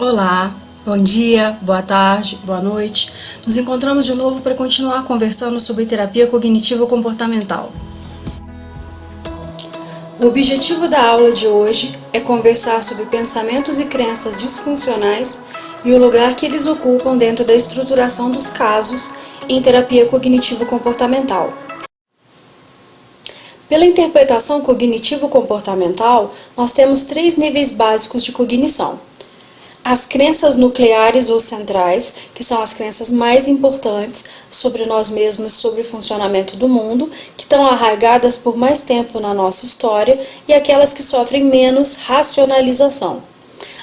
Olá, bom dia, boa tarde, boa noite. Nos encontramos de novo para continuar conversando sobre terapia cognitivo-comportamental. O objetivo da aula de hoje é conversar sobre pensamentos e crenças disfuncionais e o lugar que eles ocupam dentro da estruturação dos casos em terapia cognitivo-comportamental. Pela interpretação cognitivo-comportamental, nós temos 3 níveis básicos de cognição. As crenças nucleares ou centrais, que são as crenças mais importantes sobre nós mesmos, sobre o funcionamento do mundo, que estão arraigadas por mais tempo na nossa história, e aquelas que sofrem menos racionalização.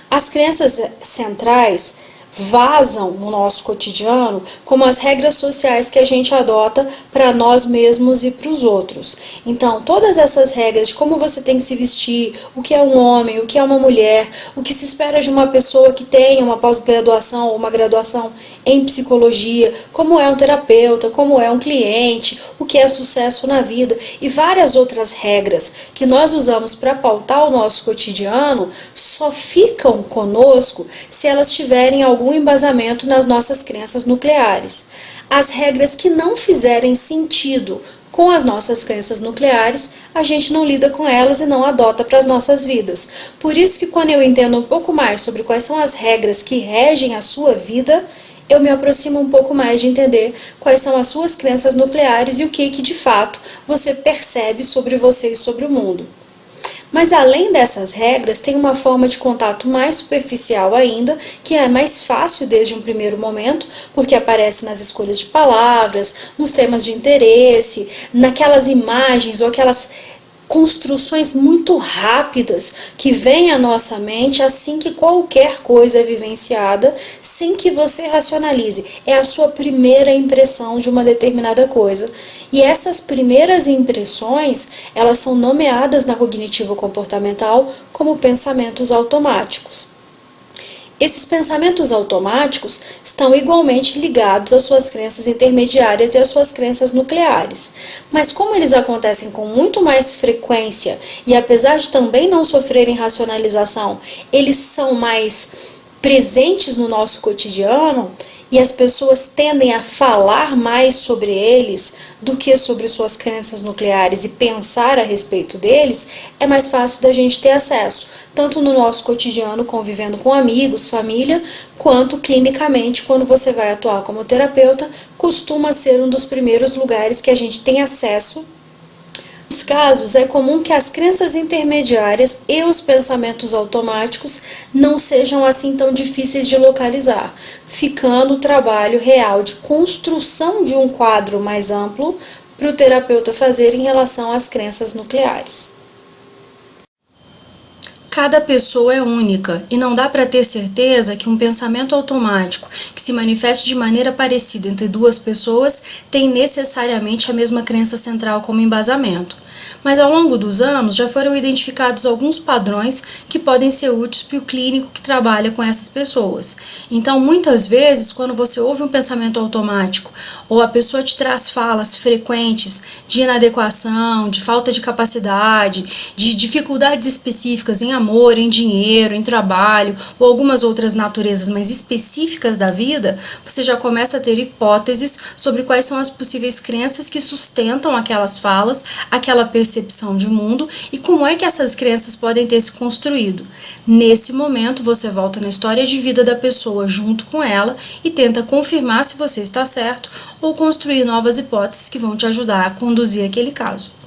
As crenças centrais vazam no nosso cotidiano como as regras sociais que a gente adota para nós mesmos e para os outros. Então, todas essas regras de como você tem que se vestir, o que é um homem, o que é uma mulher, o que se espera de uma pessoa que tenha uma pós-graduação ou uma graduação em psicologia, como é um terapeuta, como é um cliente, o que é sucesso na vida e várias outras regras que nós usamos para pautar o nosso cotidiano só ficam conosco se elas tiverem algum embasamento nas nossas crenças nucleares. As regras que não fizerem sentido com as nossas crenças nucleares, a gente não lida com elas e não adota para as nossas vidas. Por isso que quando eu entendo um pouco mais sobre quais são as regras que regem a sua vida, eu me aproximo um pouco mais de entender quais são as suas crenças nucleares e o que de fato você percebe sobre você e sobre o mundo. Mas além dessas regras, tem uma forma de contato mais superficial ainda, que é mais fácil desde um primeiro momento, porque aparece nas escolhas de palavras, nos temas de interesse, naquelas imagens ou aquelas construções muito rápidas que vêm à nossa mente assim que qualquer coisa é vivenciada, sem que você racionalize. É a sua primeira impressão de uma determinada coisa. E essas primeiras impressões, elas são nomeadas na cognitivo-comportamental como pensamentos automáticos. Esses pensamentos automáticos estão igualmente ligados às suas crenças intermediárias e às suas crenças nucleares. Mas como eles acontecem com muito mais frequência e apesar de também não sofrerem racionalização, eles são mais presentes no nosso cotidiano, e as pessoas tendem a falar mais sobre eles do que sobre suas crenças nucleares e pensar a respeito deles, é mais fácil da gente ter acesso, tanto no nosso cotidiano, convivendo com amigos, família, quanto clinicamente, quando você vai atuar como terapeuta, costuma ser um dos primeiros lugares que a gente tem acesso. Nos casos, é comum que as crenças intermediárias e os pensamentos automáticos não sejam assim tão difíceis de localizar, ficando o trabalho real de construção de um quadro mais amplo para o terapeuta fazer em relação às crenças nucleares. Cada pessoa é única e não dá para ter certeza que um pensamento automático que se manifeste de maneira parecida entre duas pessoas tem necessariamente a mesma crença central como embasamento. Mas ao longo dos anos já foram identificados alguns padrões que podem ser úteis para o clínico que trabalha com essas pessoas. Então, muitas vezes, quando você ouve um pensamento automático ou a pessoa te traz falas frequentes de inadequação, de falta de capacidade, de dificuldades específicas em amor, em dinheiro, em trabalho ou algumas outras naturezas mais específicas da vida, você já começa a ter hipóteses sobre quais são as possíveis crenças que sustentam aquelas falas, aquela percepção de mundo e como é que essas crenças podem ter se construído. Nesse momento, você volta na história de vida da pessoa junto com ela e tenta confirmar se você está certo ou construir novas hipóteses que vão te ajudar a conduzir aquele caso.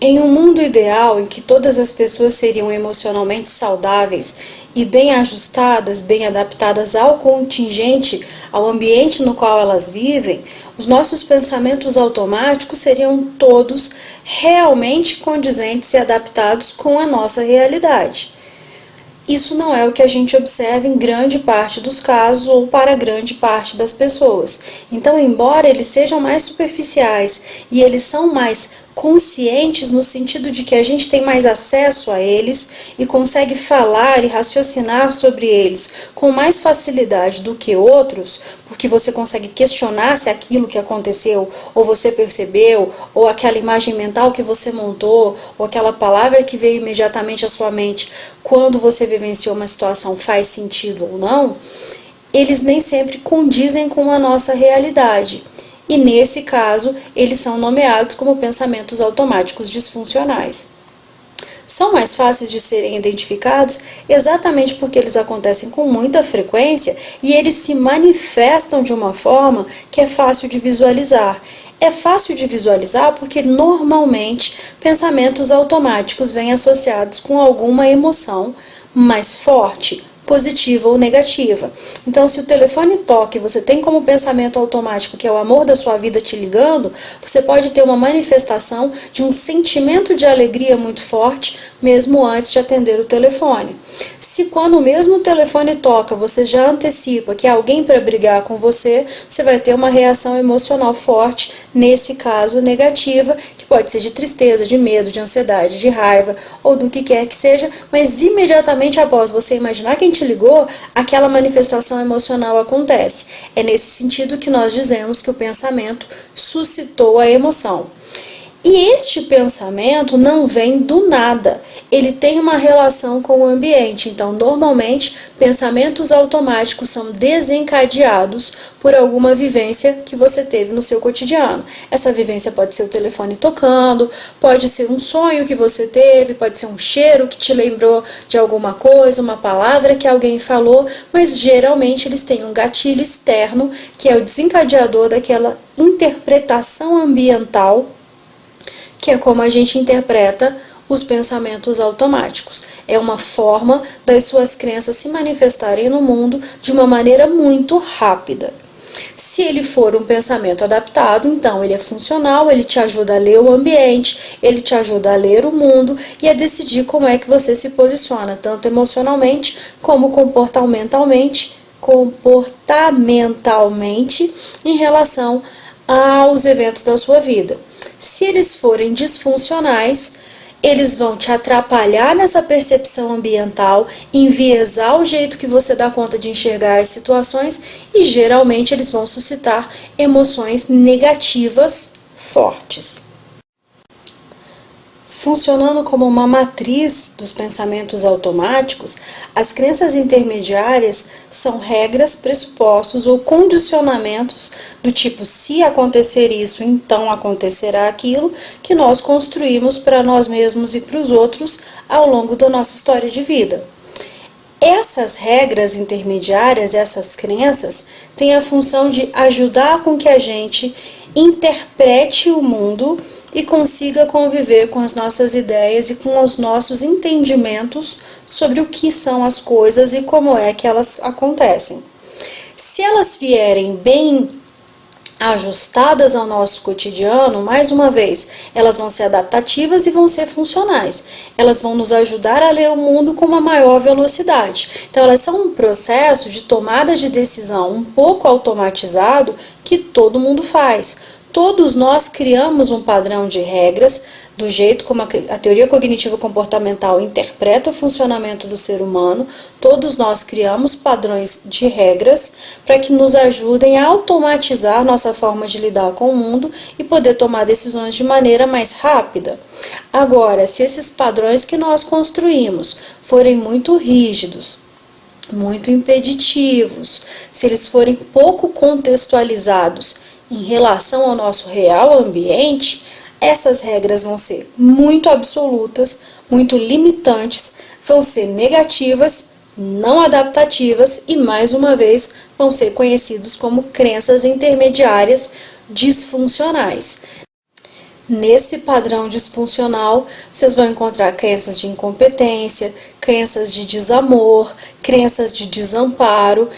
Em um mundo ideal em que todas as pessoas seriam emocionalmente saudáveis e bem ajustadas, bem adaptadas ao contingente, ao ambiente no qual elas vivem, os nossos pensamentos automáticos seriam todos realmente condizentes e adaptados com a nossa realidade. Isso não é o que a gente observa em grande parte dos casos ou para grande parte das pessoas. Então, embora eles sejam mais superficiais e eles são mais conscientes no sentido de que a gente tem mais acesso a eles e consegue falar e raciocinar sobre eles com mais facilidade do que outros, porque você consegue questionar se aquilo que aconteceu, ou você percebeu, ou aquela imagem mental que você montou, ou aquela palavra que veio imediatamente à sua mente quando você vivenciou uma situação faz sentido ou não, eles nem sempre condizem com a nossa realidade. E nesse caso, eles são nomeados como pensamentos automáticos disfuncionais. São mais fáceis de serem identificados exatamente porque eles acontecem com muita frequência e eles se manifestam de uma forma que é fácil de visualizar. É fácil de visualizar porque normalmente pensamentos automáticos vêm associados com alguma emoção mais forte, positiva ou negativa. Então, se o telefone toca e você tem como pensamento automático que é o amor da sua vida te ligando, você pode ter uma manifestação de um sentimento de alegria muito forte, mesmo antes de atender o telefone. Se quando o mesmo telefone toca, você já antecipa que é alguém para brigar com você, você vai ter uma reação emocional forte, nesse caso negativa, que pode ser de tristeza, de medo, de ansiedade, de raiva ou do que quer que seja, mas imediatamente após você imaginar quem te ligou, aquela manifestação emocional acontece. É nesse sentido que nós dizemos que o pensamento suscitou a emoção. E este pensamento não vem do nada, ele tem uma relação com o ambiente. Então, normalmente, pensamentos automáticos são desencadeados por alguma vivência que você teve no seu cotidiano. Essa vivência pode ser o telefone tocando, pode ser um sonho que você teve, pode ser um cheiro que te lembrou de alguma coisa, uma palavra que alguém falou, mas geralmente eles têm um gatilho externo, que é o desencadeador daquela interpretação ambiental, que é como a gente interpreta os pensamentos automáticos. É uma forma das suas crenças se manifestarem no mundo de uma maneira muito rápida. Se ele for um pensamento adaptado, então ele é funcional, ele te ajuda a ler o ambiente, ele te ajuda a ler o mundo e a decidir como é que você se posiciona, tanto emocionalmente como comportamentalmente em relação aos eventos da sua vida. Se eles forem disfuncionais, eles vão te atrapalhar nessa percepção ambiental, enviesar o jeito que você dá conta de enxergar as situações e geralmente eles vão suscitar emoções negativas fortes. Funcionando como uma matriz dos pensamentos automáticos, as crenças intermediárias são regras, pressupostos ou condicionamentos do tipo se acontecer isso, então acontecerá aquilo, que nós construímos para nós mesmos e para os outros ao longo da nossa história de vida. Essas regras intermediárias, essas crenças, têm a função de ajudar com que a gente interprete o mundo e consiga conviver com as nossas ideias e com os nossos entendimentos sobre o que são as coisas e como é que elas acontecem. Se elas vierem bem ajustadas ao nosso cotidiano, mais uma vez, elas vão ser adaptativas e vão ser funcionais. Elas vão nos ajudar a ler o mundo com uma maior velocidade. Então, elas são um processo de tomada de decisão um pouco automatizado que todo mundo faz. Todos nós criamos um padrão de regras, do jeito como a teoria cognitivo comportamental interpreta o funcionamento do ser humano. Todos nós criamos padrões de regras para que nos ajudem a automatizar nossa forma de lidar com o mundo e poder tomar decisões de maneira mais rápida. Agora, se esses padrões que nós construímos forem muito rígidos, muito impeditivos, se eles forem pouco contextualizados em relação ao nosso real ambiente, essas regras vão ser muito absolutas, muito limitantes, vão ser negativas, não adaptativas e, mais uma vez, vão ser conhecidos como crenças intermediárias disfuncionais. Nesse padrão disfuncional, vocês vão encontrar crenças de incompetência, crenças de desamor, crenças de desamparo,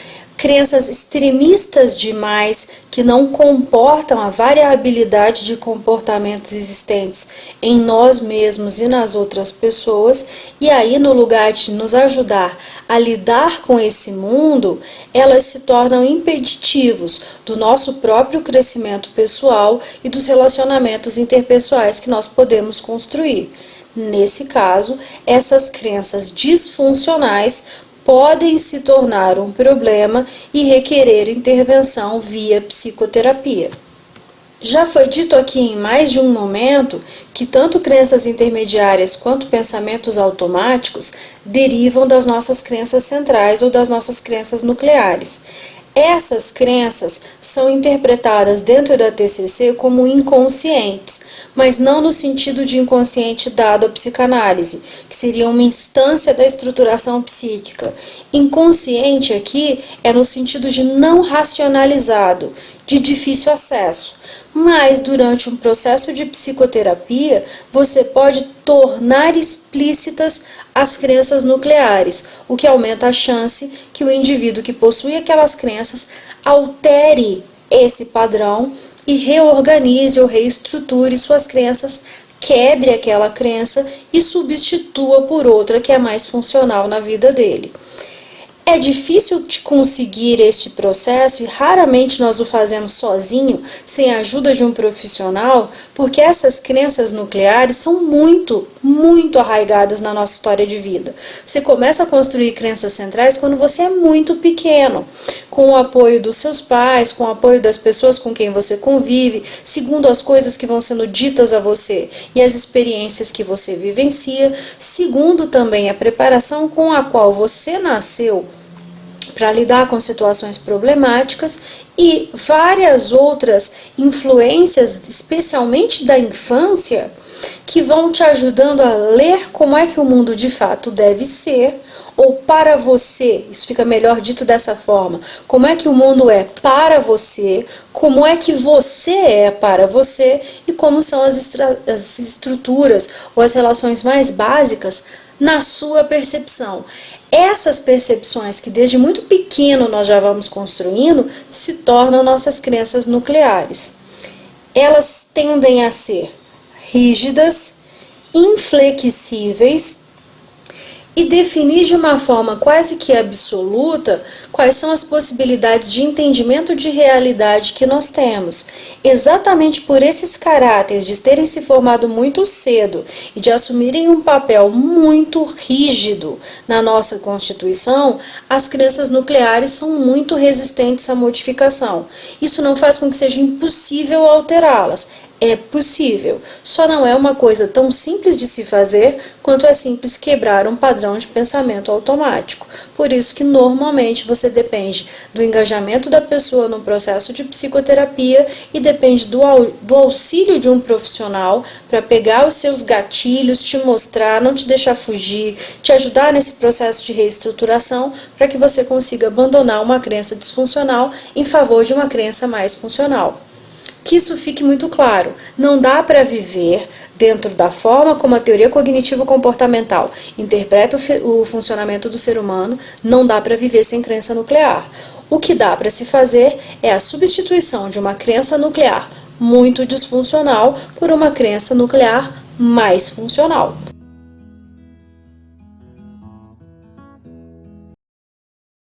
Crenças extremistas demais que não comportam a variabilidade de comportamentos existentes em nós mesmos e nas outras pessoas, e aí no lugar de nos ajudar a lidar com esse mundo, elas se tornam impeditivos do nosso próprio crescimento pessoal e dos relacionamentos interpessoais que nós podemos construir. Nesse caso, essas crenças disfuncionais podem se tornar um problema e requerer intervenção via psicoterapia. Já foi dito aqui em mais de um momento que tanto crenças intermediárias quanto pensamentos automáticos derivam das nossas crenças centrais ou das nossas crenças nucleares. Essas crenças são interpretadas dentro da TCC como inconscientes, mas não no sentido de inconsciente dado à psicanálise, que seria uma instância da estruturação psíquica. Inconsciente aqui é no sentido de não racionalizado, de difícil acesso. Mas durante um processo de psicoterapia, você pode tornar explícitas as crenças nucleares, o que aumenta a chance que o indivíduo que possui aquelas crenças altere esse padrão e reorganize ou reestruture suas crenças, quebre aquela crença e substitua por outra que é mais funcional na vida dele. É difícil de conseguir este processo e raramente nós o fazemos sozinho, sem a ajuda de um profissional, porque essas crenças nucleares são muito arraigadas na nossa história de vida. Você começa a construir crenças centrais quando você é muito pequeno, com o apoio dos seus pais, com o apoio das pessoas com quem você convive, segundo as coisas que vão sendo ditas a você e as experiências que você vivencia, segundo também a preparação com a qual você nasceu para lidar com situações problemáticas e várias outras influências, especialmente da infância, que vão te ajudando a ler como é que o mundo de fato deve ser, ou para você, isso fica melhor dito dessa forma, como é que o mundo é para você, como é que você é para você e como são as estruturas ou as relações mais básicas na sua percepção. Essas percepções que desde muito pequeno nós já vamos construindo se tornam nossas crenças nucleares. Elas tendem a ser rígidas, inflexíveis e definir de uma forma quase que absoluta quais são as possibilidades de entendimento de realidade que nós temos. Exatamente por esses caráteres de terem se formado muito cedo e de assumirem um papel muito rígido na nossa Constituição, as crenças nucleares são muito resistentes à modificação. Isso não faz com que seja impossível alterá-las. É possível, só não é uma coisa tão simples de se fazer quanto é simples quebrar um padrão de pensamento automático. Por isso que normalmente você depende do engajamento da pessoa no processo de psicoterapia e depende do auxílio de um profissional para pegar os seus gatilhos, te mostrar, não te deixar fugir, te ajudar nesse processo de reestruturação para que você consiga abandonar uma crença disfuncional em favor de uma crença mais funcional. Que isso fique muito claro, não dá para viver dentro da forma como a teoria cognitivo-comportamental interpreta o funcionamento do ser humano, não dá para viver sem crença nuclear. O que dá para se fazer é a substituição de uma crença nuclear muito disfuncional por uma crença nuclear mais funcional.